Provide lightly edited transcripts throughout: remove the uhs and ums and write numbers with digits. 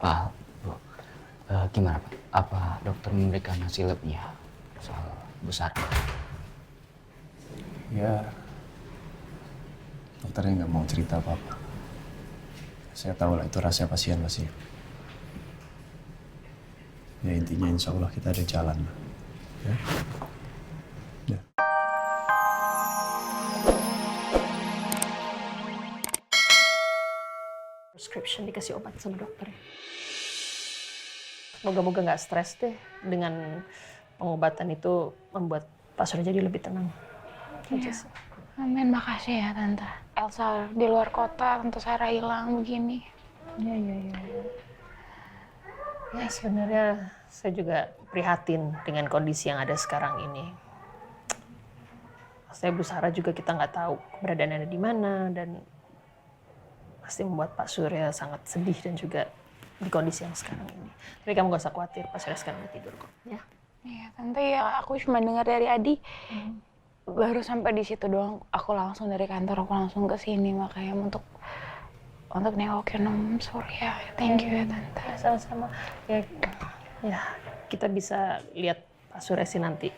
Pak, Bu, gimana Pak? Apa dokter memberikan hasil labnya soal besar? Ya, dokternya nggak mau cerita apa-apa. Saya tahu lah itu rahasia pasien pasti. Ya intinya insya Allah kita ada jalan lah. Ya. Ya. Prescription dikasih obat sama dokter. Moga-moga nggak stres deh dengan pengobatan itu membuat Pak Surya jadi lebih tenang. Aja sih. Amin, makasih ya Tante. Elsa di luar kota, Tante Sarah hilang begini. Iya. Ya sebenarnya saya juga prihatin dengan kondisi yang ada sekarang ini. Saya Bu Sarah juga kita nggak tahu keberadaannya ada di mana dan pasti membuat Pak Surya sangat sedih dan juga di kondisi yang sekarang ini. Tapi kamu gak usah khawatir, Pak Surya sekarang udah tidur kok. Ya. Iya Tante, ya aku cuma dengar dari Adi. Baru sampai di situ doang, aku langsung dari kantor, aku langsung ke sini makanya untuk nengokin Om Surya. Thank you ya Tante. Sama-sama. Ya, kita bisa lihat Pak Surya sih nanti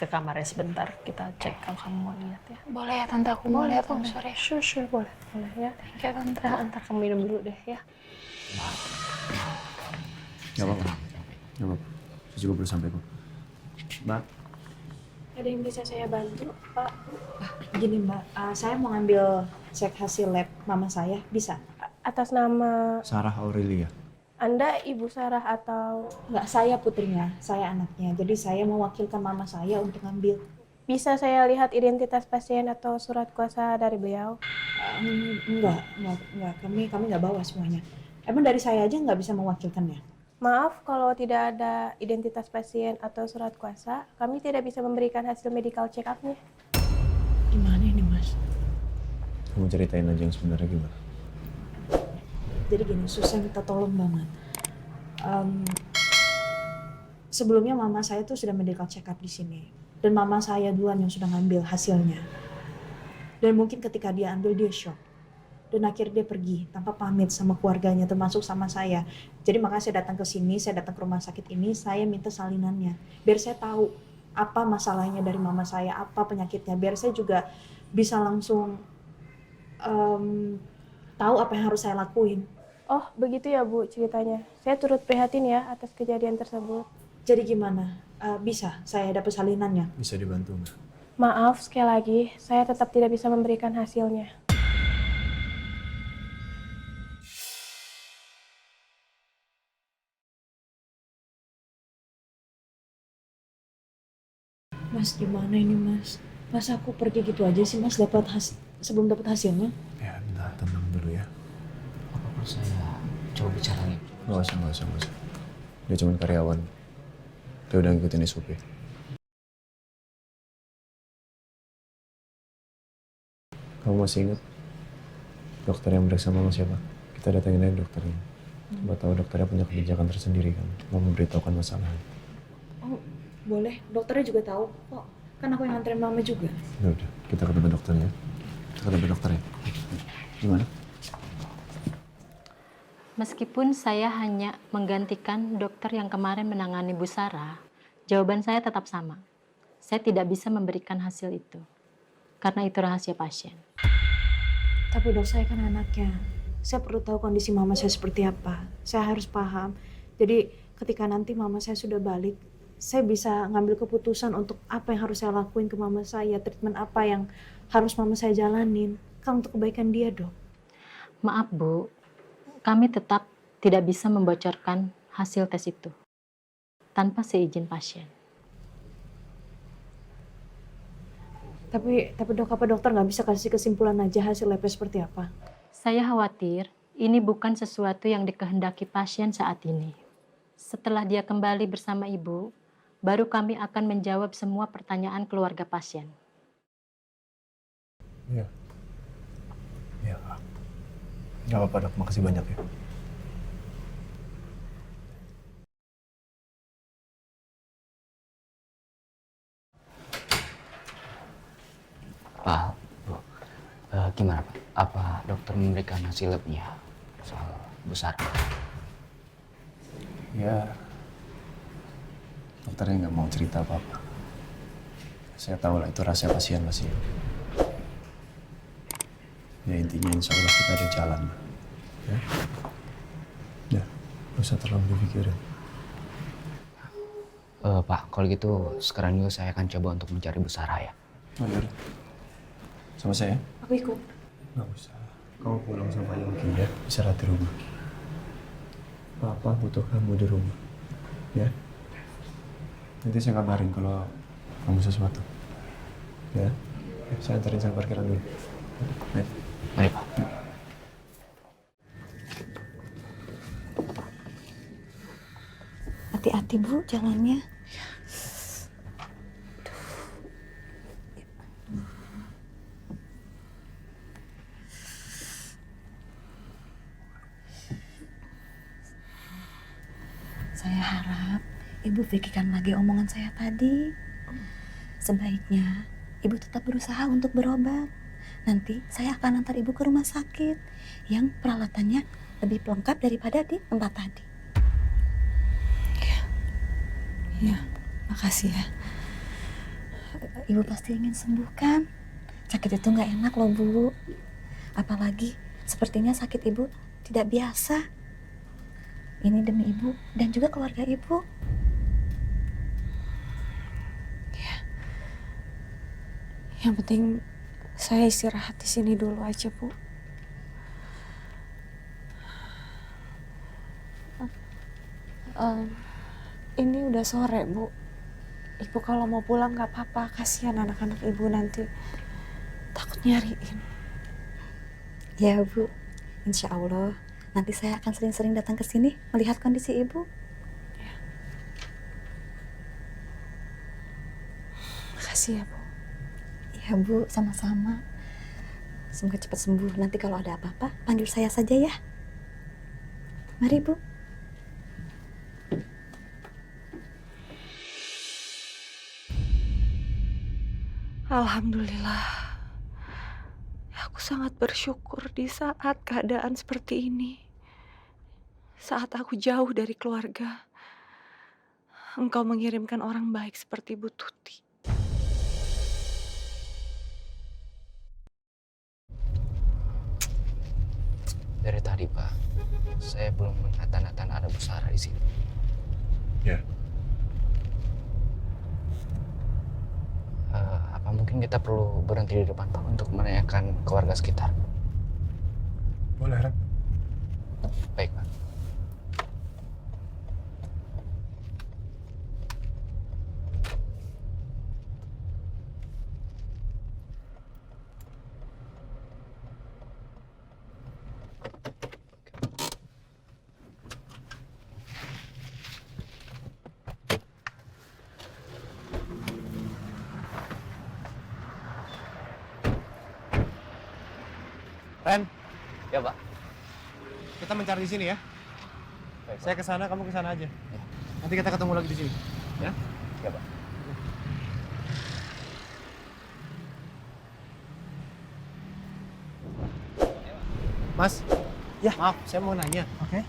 ke kamarnya sebentar. Kita cek kalau kamu mau lihat ya. Boleh ya Tante, aku mau lihat Om Surya. Sure, boleh ya. Thank you Tante. Antar kamu minum dulu deh ya. Gak apa-apa. Gak apa-apa. Saya juga baru sampai kok. Mbak. Ada yang bisa saya bantu, Pak? Gini Mbak, saya mau ngambil cek hasil lab mama saya, bisa? Atas nama Sarah Aurelia. Anda Ibu Sarah atau Nggak, saya putrinya, saya anaknya. Jadi saya mewakilkan mama saya untuk ngambil. bisa saya lihat identitas pasien atau surat kuasa dari beliau? Enggak. Kami nggak bawa semuanya. Emang dari saya aja nggak bisa mewakilkannya? Maaf kalau tidak ada identitas pasien atau surat kuasa, kami tidak bisa memberikan hasil medical check up-nya. Gimana ini Mas? Kamu ceritain aja yang sebenarnya gimana? Jadi gini, susah minta tolong banget. Sebelumnya mama saya tuh sudah medical check up di sini. Dan mama saya duluan yang sudah ngambil hasilnya. Dan mungkin ketika dia ambil, dia shock. Dan akhirnya dia pergi tanpa pamit sama keluarganya, termasuk sama saya. Jadi makanya saya datang ke sini, saya datang ke rumah sakit ini, saya minta salinannya. Biar saya tahu apa masalahnya dari mama saya, apa penyakitnya. Biar saya juga bisa langsung tahu apa yang harus saya lakuin. Oh, begitu ya Bu ceritanya. Saya turut prihatin ya atas kejadian tersebut. Jadi gimana? Bisa saya dapat salinannya? Bisa dibantu nggak? Maaf sekali lagi, saya tetap tidak bisa memberikan hasilnya. Mas, gimana ini Mas? Mas aku pergi gitu aja sih Mas sebelum dapat hasilnya? Ya, bentar, tenang dulu ya. Apa perlu saya coba bicara lagi? Nggak usah. Dia cuma karyawan. Dia udah ngikutin SOP. Kamu masih ingat dokter yang meriksa mama siapa? Kita datangin aja dokternya. Coba tahu dokternya punya kebijakan tersendiri kan. Mau memberitahukan masalahnya. Oh, boleh. Dokternya juga tahu kok. Kan aku yang nganterin mama juga. Ya udah, kita ke tempat dokternya. Kita ke tempat dokternya. Gimana? Meskipun saya hanya menggantikan dokter yang kemarin menangani Bu Sarah, jawaban saya tetap sama. Saya tidak bisa memberikan hasil itu, karena itu rahasia pasien. Tapi dok, saya kan anaknya. Saya perlu tahu kondisi mama saya seperti apa. Saya harus paham. Jadi ketika nanti mama saya sudah balik, saya bisa ngambil keputusan untuk apa yang harus saya lakuin ke mama saya, treatment apa yang harus mama saya jalanin. Kan untuk kebaikan dia, dok. Maaf Bu, kami tetap tidak bisa membocorkan hasil tes itu tanpa seizin pasien. Tapi dok, apa dokter nggak bisa kasih kesimpulan aja hasil labnya seperti apa? Saya khawatir ini bukan sesuatu yang dikehendaki pasien saat ini. Setelah dia kembali bersama Ibu, baru kami akan menjawab semua pertanyaan keluarga pasien. Iya. Iya, Kak. Nggak apa-apa, dok. Makasih banyak ya. Pak, Bu, gimana Pak? Apa dokter memberikan hasil labnya soal besar? Ya, dokternya nggak mau cerita apa-apa. Saya tahu lah itu rahasia pasien masih. Ya intinya insya Allah kita ada jalan. Ya, ya, nggak usah terlalu dipikirin. Pak, kalau gitu sekarang juga saya akan coba untuk mencari Bu Sarah ya. Oh ya, sama saya? Aku ikut. Nggak usah. Kamu pulang sama Yongki ya, istirahat di rumah. Papa butuh kamu di rumah, ya. Nanti saya kabarin kalau kamu sesuatu, ya. Saya antarin sampai parkiran dulu. Ya. Mari Pak. Hati-hati Bu jalannya. Saya harap Ibu pikirkan lagi omongan saya tadi. Sebaiknya Ibu tetap berusaha untuk berobat. Nanti saya akan antar Ibu ke rumah sakit yang peralatannya lebih lengkap daripada di tempat tadi. Ya, makasih ya. Ibu pasti ingin sembuh kan? Sakit itu nggak enak loh Bu. Apalagi sepertinya sakit Ibu tidak biasa. Ini demi Ibu dan juga keluarga Ibu. Ya. Yang penting saya istirahat di sini dulu aja, Bu. Ini udah sore, Bu. Ibu kalau mau pulang nggak apa-apa. Kasihan anak-anak Ibu nanti takut nyariin. Ya Bu, insya Allah nanti saya akan sering-sering datang ke sini melihat kondisi Ibu. Ya. Makasih ya, Bu. Ya Bu, sama-sama. Semoga cepat sembuh. Nanti kalau ada apa-apa, panggil saya saja ya. Mari Bu. Alhamdulillah. Aku sangat bersyukur di saat keadaan seperti ini. Saat aku jauh dari keluarga, Engkau mengirimkan orang baik seperti Bu Tuti. Dari tadi Pak, saya belum melihat tanda-tanda ada Bu Sarah di sini. Ya. Apa mungkin kita perlu berhenti di depan Pak untuk menanyakan ke warga sekitar? Boleh, Ren. Baik Pak. Ren, Ya Pak. kita mencari di sini ya. Baik, Pak. Saya ke sana, kamu ke sana aja. Nanti kita ketemu lagi di sini. Ya? Ya Pak. Mas, ya. Maaf, saya mau nanya. Oke.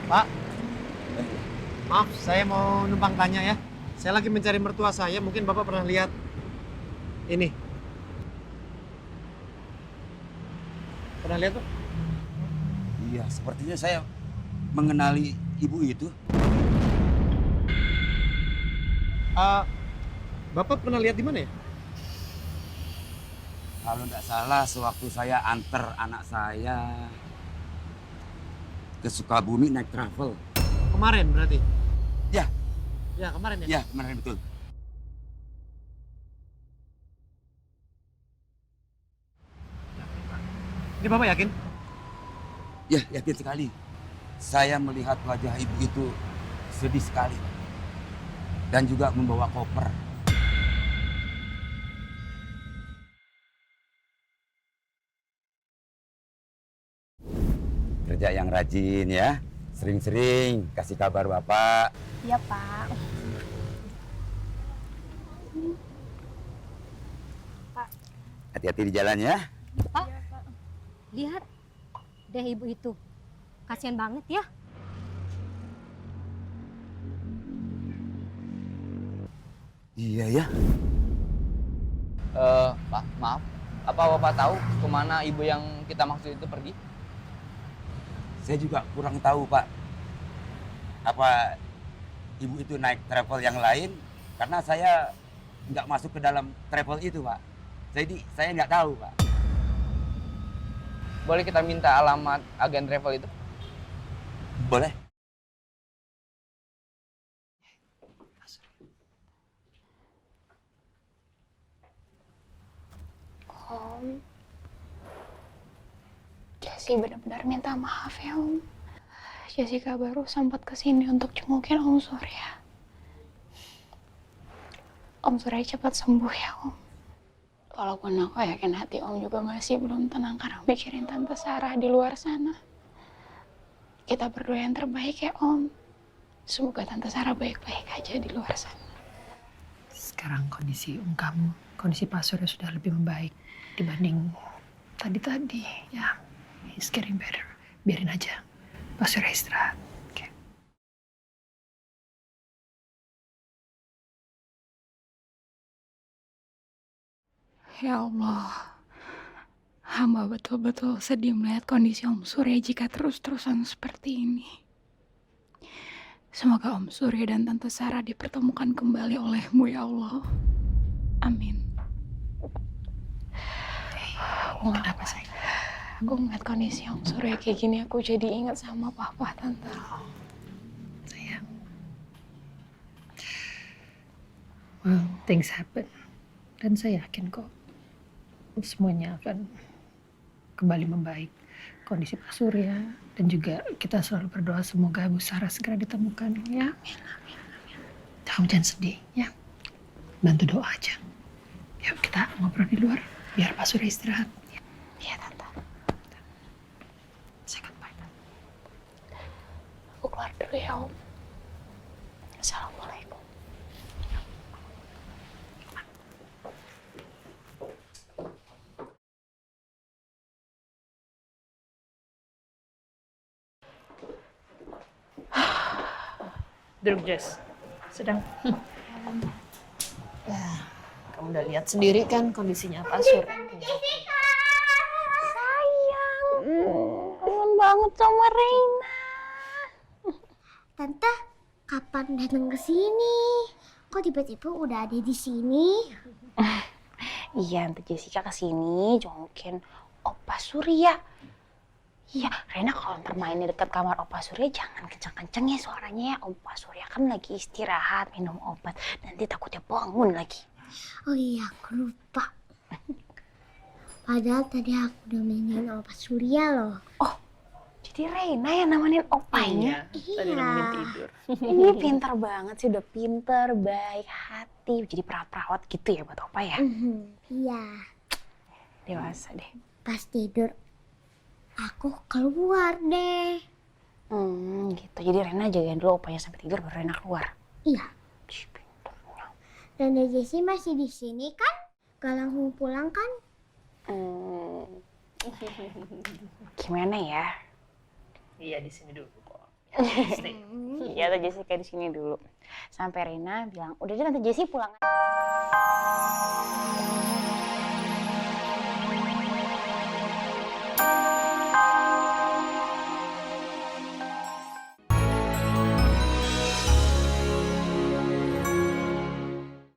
Pak, maaf, saya mau numpang tanya ya. Saya lagi mencari mertua saya, mungkin Bapak pernah lihat ini. Pernah lihat, Pak? Iya, sepertinya saya mengenali ibu itu. Bapak pernah lihat di mana ya? Kalau nggak salah, sewaktu saya antar anak saya ke Sukabumi naik travel. Kemarin berarti? Ya. Ya, kemarin ya? Ya, kemarin betul. Ini Bapak yakin? Ya, yakin sekali. Saya melihat wajah ibu itu sedih sekali. Dan juga membawa koper. Kerja yang rajin ya. Sering-sering kasih kabar Bapak. Iya, Pak. Hati-hati di jalan ya. Pak, lihat deh ibu itu. Kasihan banget ya. Iya ya. Pak, maaf. Apa Bapak tahu kemana ibu yang kita maksud itu pergi? Saya juga kurang tahu, Pak. Apa ibu itu naik travel yang lain? Karena saya nggak masuk ke dalam travel itu, Pak. Jadi saya nggak tahu, Pak. Boleh kita minta alamat agen travel itu? Boleh. Om, Jessie benar-benar minta maaf ya Om. Jessica baru sempat kesini untuk jengukin Om Surya. Om Surya cepat sembuh ya Om. Walaupun aku yakin hati Om juga masih belum tenang karena mikirin Tante Sarah di luar sana. Kita berdoa yang terbaik ya Om. Semoga Tante Sarah baik-baik aja di luar sana. Sekarang kondisi kamu, kondisi Pak Surya sudah lebih membaik dibanding tadi-tadi. Ya, he's getting better. Biarin aja. Pak Surya istirahat. Oke. Ya Allah, hamba betul-betul sedih melihat kondisi Om Surya jika terus-terusan seperti ini. Semoga Om Surya dan Tante Sarah dipertemukan kembali oleh-Mu ya Allah. Amin. Kenapa sayang? Aku ngeliat kondisi Om Surya kayak gini, aku jadi ingat sama Papa, Tante. Sayang. Well, things happen. Dan saya yakin kok semuanya akan kembali membaik. Kondisi Pak Surya dan juga kita selalu berdoa semoga Bu Sarah segera ditemukan ya. Amin, amin, amin. Kamu jangan sedih ya. Bantu doa aja. Yuk kita ngobrol di luar biar Pak Surya istirahat. Iya, Tante. Say goodbye, Tante. Aku keluar dulu ya, Om. Assalamualaikum. Duduk, Jess. Sedang. Ya, kamu udah lihat sendiri kan kondisinya Pak Surya. Sayang, kangen banget sama Reina. Tante, kapan datang ke sini? Kok tiba-tiba udah ada di sini? Iya, Tante Jessica kesini jengukin Opa Surya. Iya, Reina kalau ntar mainnya dekat kamar Opa Surya jangan kenceng-kenceng ya suaranya ya. Opa Surya kan lagi istirahat minum obat, nanti takutnya bangun lagi. Oh iya, aku lupa. Padahal tadi aku udah mainin Opa Surya loh. Oh, jadi Reina yang nemenin opanya? Iya, tadi nemenin tidur. Ini pintar banget sih, udah pintar, baik hati. Jadi perawat-perawat gitu ya buat Opa ya? Iya. Dewasa deh. Pas tidur, aku keluar deh. Gitu. Jadi Reina jagain dulu opanya sampai tidur baru Reina keluar. Iya. Dan Jessie masih di sini kan? Gak langsung pulang kan? Gimana ya? Iya, di sini dulu kok. Iya, Tante Jessica di sini dulu. Sampai Reina bilang, udah deh Tante Jessie pulang.